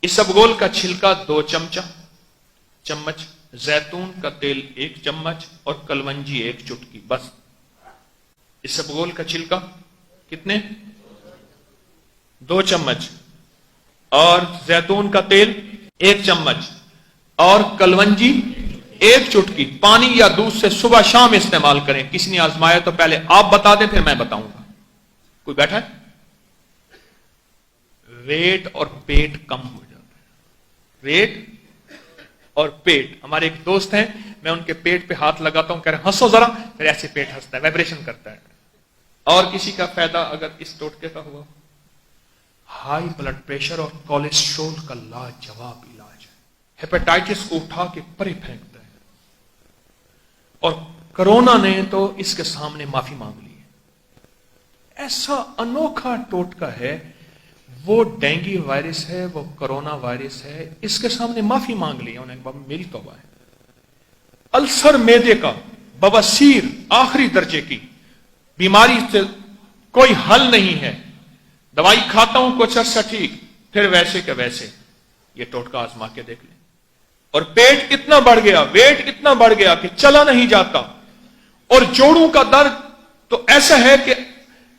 इसबगोल का छिलका 2 चम्मच, जैतून का तेल 1 चम्मच और कलवंजी 1 चुटकी, बस। इसबगोल का छिलका कितने? 2 चम्मच और जैतून का तेल 1 चम्मच और कलवंजी 1 चुटकी। पानी या दूध से सुबह शाम इस्तेमाल करें। किसी ने आजमाया तो पहले आप बता दें, फिर मैं बताऊंगा। कोई बैठा है? वेट और पेट कम हो जाता है। वेट और पेट। हमारे एक दोस्त हैं, मैं उनके पेट पे हाथ लगाता हूं, कह रहे हंसो जरा, फिर ऐसे पेट हंसता है, वाइब्रेशन करता है। और किसी का फायदा अगर इस टोटके का हुआ, हाई ब्लड प्रेशर और कोलेस्ट्रोल का लाजवाब इलाज है। हेपेटाइटिस को उठा के परे फेंकता है। और कोरोना ने तो इसके सामने माफी मांग ली है। ऐसा अनोखा टोटका है, वो डेंगू वायरस है, वो कोरोना वायरस है, इसके सामने माफी मांग ली है उन्हें। मेरी तौबा है। अल्सर मैदे का, बवासीर आखिरी दर्जे की बीमारी से कोई हल नहीं है। दवाई खाता हूं कुछ अर्सा ठीक, फिर वैसे के वैसे। ये टोटका आजमा के देख लें। और पेट इतना बढ़ गया, वेट इतना बढ़ गया कि चला नहीं जाता। और जोड़ों का दर्द तो ऐसा है कि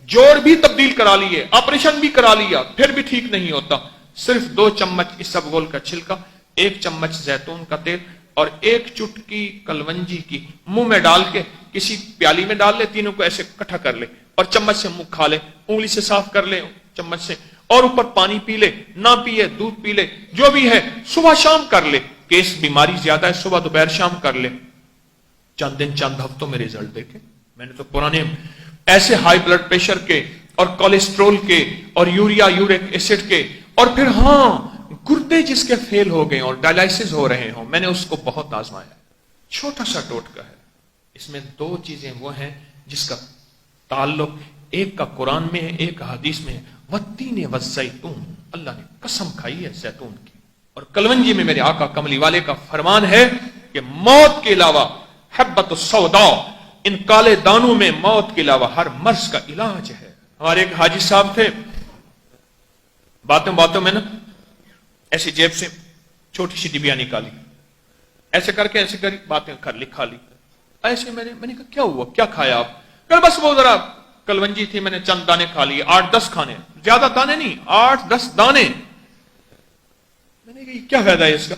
जोड़ भी तब्दील करा लिए, ऑपरेशन भी करा लिया, फिर भी ठीक नहीं होता। सिर्फ 2 चम्मच इसबगोल का छिलका, 1 चम्मच जैतून का तेल और 1 चुटकी कलवंजी की मुंह में डाल के किसी प्याली में डाल ले, तीनों को ऐसे इकट्ठा कर ले और चम्मच से मुंह खा ले, उंगली से साफ कर ले चम्मच से, और ऊपर पानी पी ले, ना पिए दूध पी ले, जो भी है सुबह शाम कर ले। केस बीमारी ज्यादा है, सुबह दोपहर शाम कर ले। चंद दिन चंद हफ्तों में रिजल्ट देखे। मैंने तो पुराने ऐसे हाई ब्लड प्रेशर के और कोलेस्ट्रोल के और यूरिक एसिड के, और फिर गुर्दे जिसके फेल हो गए और डायलिसिस हो रहे हो, मैंने उसको बहुत आजमाया। छोटा सा टोटका है। इसमें 2 चीजें वो हैं जिसका ताल्लुक, एक का कुरान में है, एक हदीस में है। वत्तीन वज़ैतून, अल्लाह ने कसम खाई है जैतून की। और कलवंजी में मेरे आका कमली वाले का फरमान है कि मौत के अलावा हब्बत सौदा, इन काले दानों में मौत के अलावा हर मर्ज का इलाज है। हमारे एक हाजी साहब थे, बातों बातों में ना ऐसी जेब से छोटी सी डिबिया निकाली, ऐसे करके ऐसे करी, बातें कर ली, खा ली। ऐसे मैंने कहा क्या हुआ, क्या खाया आप? कल बस वो जरा कलवंजी थी, मैंने चंद दाने खा लिए, 8-10 खाने, ज्यादा दाने नहीं, 8-10 दाने। मैंने कहा क्या फायदा है इसका?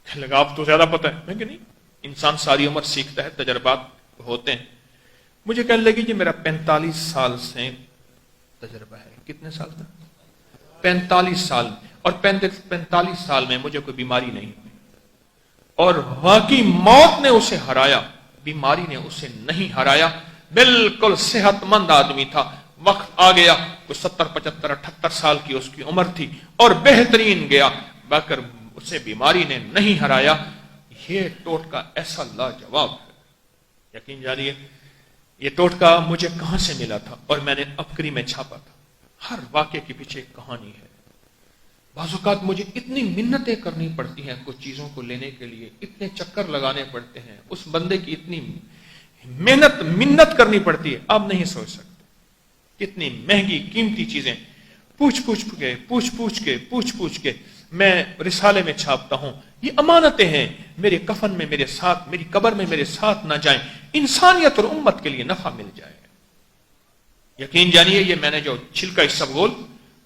लगा आप तो ज्यादा पता है। मैं कि नहीं, इंसान सारी उम्र सीखता है, तजर्बात होते हैं। मुझे कहने लगी कि मेरा 45 साल से तजर्बा है। कितने साल का? 45 साल। और 45 साल में मुझे कोई बीमारी नहीं हुई। और वाकई मौत ने उसे हराया, बीमारी ने उसे नहीं हराया। बिल्कुल सेहतमंद आदमी था। वक्त आ गया, कोई 70, 75, 78 साल की उसकी उम्र थी और बेहतरीन गया, मगर उसे बीमारी ने नहीं हराया। ये टोटका ऐसा लाजवाब है, यकीन जानिए। ये टोटका मुझे कहां से मिला था और मैंने अबकरी में छापा था। हर वाक्य के पीछे एक कहानी है। बाज़ मुझे इतनी मिन्नतें करनी पड़ती हैं कुछ चीजों को लेने के लिए, इतने चक्कर लगाने पड़ते हैं, उस बंदे की इतनी मिन्नत करनी पड़ती है, आप नहीं सोच सकते। कितनी महंगी कीमती चीजें पूछ पूछ के मैं रिसाले में छापता हूं। ये अमानतें हैं, मेरे कफन में मेरे साथ, मेरी कब्र में मेरे साथ ना जाएं, इंसानियत और उम्मत के लिए नफा मिल जाए। यकीन जानिए, ये मैंने जो छिलका इसबगोल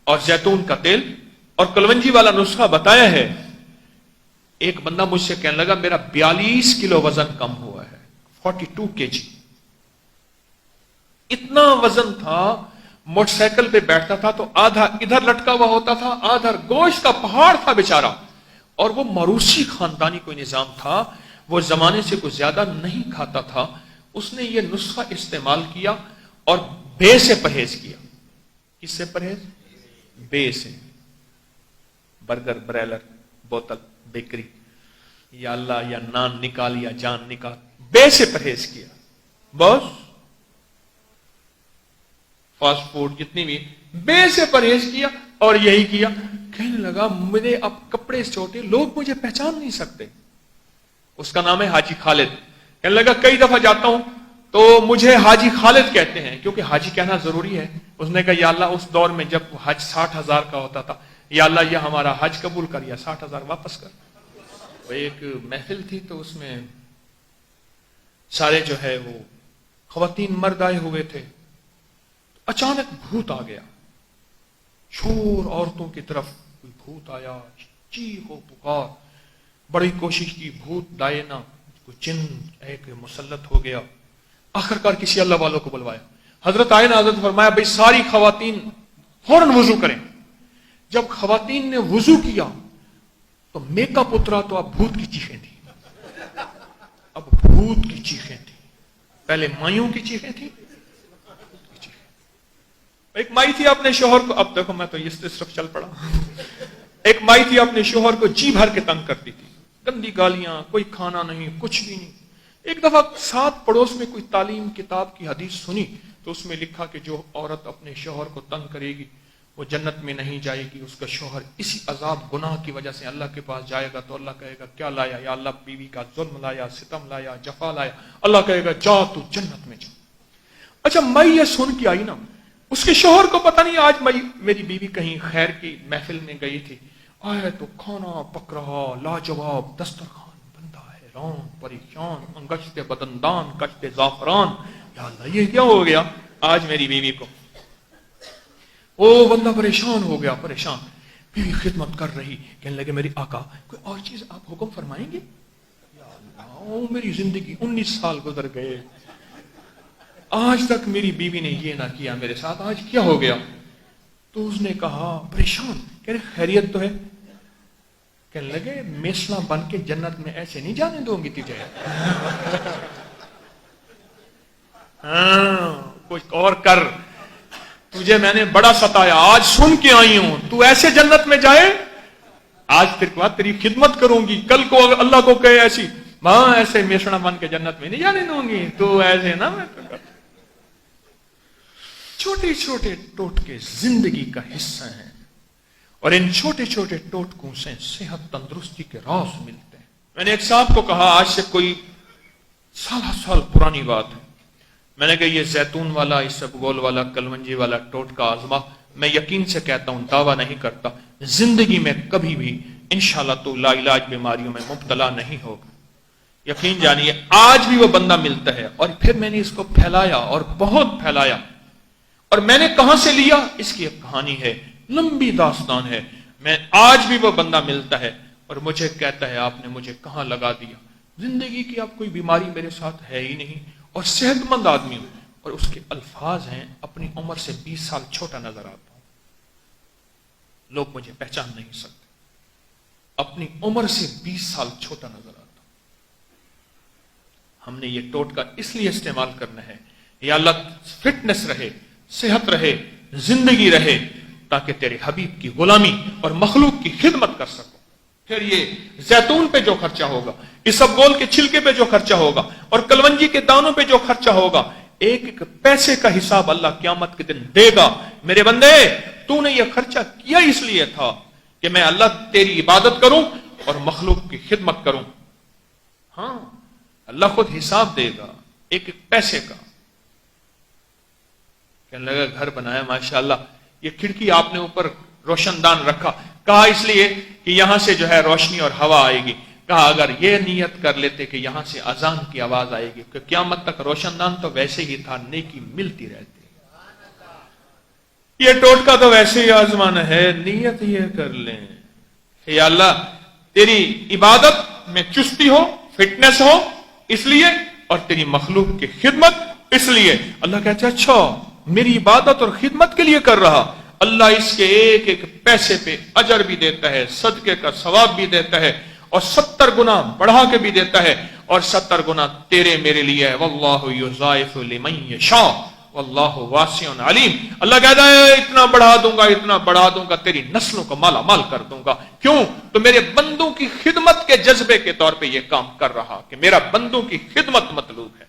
और जैतून का तेल और कलवंजी वाला नुस्खा बताया है, एक बंदा मुझसे कहने लगा मेरा 42 किलो वजन कम हुआ है, 42 kg। इतना वजन था, मोटरसाइकिल पे बैठता था तो आधा इधर लटका हुआ होता था, आधा गोश्त का पहाड़ था बेचारा। और वो मरूसी खानदानी कोई निजाम था, वो जमाने से कुछ ज्यादा नहीं खाता था। उसने ये नुस्खा इस्तेमाल किया और बे से परहेज किया। किससे परहेज? बे से। बर्गर, ब्रेलर, बोतल, बेकरी, या अल्लाह, या नान निकाल या जान निकाल, बे से परहेज किया। बस फास्ट फूड जितनी भी, बे से परहेज किया और यही किया। कहने लगा मेरे अब कपड़े छोटे, लोग मुझे पहचान नहीं सकते। उसका नाम है हाजी खालिद। कहने लगा कई दफा जाता हूं तो मुझे हाजी खालिद कहते हैं, क्योंकि हाजी कहना जरूरी है। उसने कहा या अल्लाह, उस दौर में जब हज 60,000 का होता था, یا اللہ یہ ہمارا حج قبول کر یا 60,000 واپس کر. وہ ایک محفل تھی تو اس میں سارے جو ہے وہ خواتین مرد آئے ہوئے تھے. اچانک بھوت آ گیا, شور عورتوں کی طرف کوئی بھوت آیا, چیخ و پکار, بڑی کوشش کی بھوت لائے نہ, کوئی جن ایک مسلط ہو گیا. آخرکار کسی اللہ والوں کو بلوایا. حضرت آئے نا, حضرت فرمایا بھائی ساری خواتین فوراً وضو کریں. جب خواتین نے وضو کیا تو میک اپ اترا تو اب بھوت کی چیخیں تھیں. اب بھوت کی چیخیں تھیں. پہلے مائیوں کی چیخیں تھیں. ایک مائی تھی اپنے شوہر کو, اب دیکھو میں تو اس طرف چل پڑا. ایک مائی تھی اپنے شوہر کو جی بھر کے تنگ کرتی تھی, گندی گالیاں, کوئی کھانا نہیں, کچھ بھی نہیں. ایک دفعہ ساتھ پڑوس میں کوئی تعلیم کتاب کی حدیث سنی تو اس میں لکھا کہ جو عورت اپنے شوہر کو تنگ کرے گی وہ جنت میں نہیں جائے گی. اس کا شوہر اسی عذاب گناہ کی وجہ سے اللہ کے پاس جائے گا تو اللہ کہے گا کیا لایا, یا اللہ بیوی کا ظلم لایا, ستم لایا, جفا لایا. اللہ کہے گا جا تو جنت میں جا. اچھا میں یہ سن کے آئی نا, اس کے شوہر کو پتہ نہیں آج میری بیوی کہیں خیر کی محفل میں گئی تھی, آئے تو کھانا پک رہا, لاجواب دسترخوان بندہ, حیران پریشان, گشت بدندان گشت زعفران. یا اللہ یہ کیا ہو گیا آج میری بیوی کو. وہ بندہ پریشان ہو گیا, پریشان. بیوی خدمت کر رہی, کہنے لگے میری آقا کوئی اور چیز آپ حکم فرمائیں گے. یا اللہ میری زندگی 19 سال گزر گئے, آج تک میری بیوی نے یہ نہ کیا میرے ساتھ, آج کیا ہو گیا. تو اس نے کہا پریشان, کہہ رہے خیریت تو ہے. کہنے لگے میسنا بن کے جنت میں ایسے نہیں جانے دوں گی تجھے. ہاں کچھ اور کر, تجھے میں نے بڑا ستایا, آج سن کے آئی ہوں تو ایسے جنت میں جائے. آج پھر بعد تیری خدمت کروں گی, کل کو اللہ کو کہے ایسی ماں ایسے میسنا بن کے جنت میں نہیں جانے دوں گی, تو ایسے نا. میں چھوٹے چھوٹے ٹوٹکے زندگی کا حصہ ہیں, اور ان چھوٹے چھوٹے ٹوٹکوں سے صحت تندرستی کے راز ملتے ہیں. میں نے ایک صاحب کو کہا, آج سے کوئی سال پرانی بات ہے, میں نے کہا یہ زیتون والا, اسبگول والا, کلونجی والا ٹوٹکا آزما. میں یقین سے کہتا ہوں, دعویٰ نہیں کرتا, زندگی میں کبھی بھی انشاءاللہ تو لا علاج بیماریوں میں مبتلا نہیں ہوگا. یقین جانیے آج بھی وہ بندہ ملتا ہے. اور پھر میں نے اس کو پھیلایا اور بہت پھیلایا. اور میں نے کہاں سے لیا اس کی ایک کہانی ہے, لمبی داستان ہے. میں آج بھی وہ بندہ ملتا ہے اور مجھے کہتا ہے آپ نے مجھے کہاں لگا دیا. زندگی کی اب کوئی بیماری میرے ساتھ ہے ہی نہیں, اور صحت مند آدمی ہوں. اور اس کے الفاظ ہیں اپنی عمر سے 20 سال چھوٹا نظر آتا ہوں, لوگ مجھے پہچان نہیں سکتے. اپنی عمر سے 20 سال چھوٹا نظر آتا ہوں. ہم نے یہ ٹوٹکا اس لیے استعمال کرنا ہے, یا اللہ فٹنس رہے, صحت رہے, زندگی رہے, تاکہ تیرے حبیب کی غلامی اور مخلوق کی خدمت کر سکو. پھر یہ زیتون پہ جو خرچہ ہوگا, اسبگول کے چھلکے پہ جو خرچہ ہوگا, اور کلونجی کے دانوں پہ جو خرچہ ہوگا, ایک ایک پیسے کا حساب اللہ قیامت کے دن دے گا. میرے بندے تو نے یہ خرچہ کیا اس لیے تھا کہ میں اللہ تیری عبادت کروں اور مخلوق کی خدمت کروں. ہاں اللہ خود حساب دے گا ایک ایک پیسے کا. کہنے لگا گھر بنایا ماشاءاللہ, یہ کھڑکی آپ نے اوپر روشن دان رکھا, کہا اس لیے کہ یہاں سے جو ہے روشنی اور ہوا آئے گی. کہا اگر یہ نیت کر لیتے کہ یہاں سے اذان کی آواز آئے گی, کہ قیامت تک روشن دان تو ویسے ہی تھا, نیکی ملتی رہتی. یہ ٹوٹکا تو ویسے ہی آزمانا ہے, نیت یہ کر لیں یا اللہ تیری عبادت میں چستی ہو, فٹنس ہو اس لیے, اور تیری مخلوق کی خدمت اس لیے. اللہ کہتے ہیں اچھا میری عبادت اور خدمت کے لیے کر رہا, اللہ اس کے ایک ایک پیسے پہ اجر بھی دیتا ہے, صدقے کا ثواب بھی دیتا ہے, اور 70 گنا بڑھا کے بھی دیتا ہے, اور 70 گنا تیرے میرے لیے ہے. واللہ یضاعف لمن یشاء واللہ واسع علیم. اللہ کہتا ہے اتنا بڑھا دوں گا, اتنا بڑھا دوں گا, تیری نسلوں کو مالا مال کر دوں گا. کیوں؟ تو میرے بندوں کی خدمت کے جذبے کے طور پہ یہ کام کر رہا, کہ میرا بندوں کی خدمت مطلوب ہے.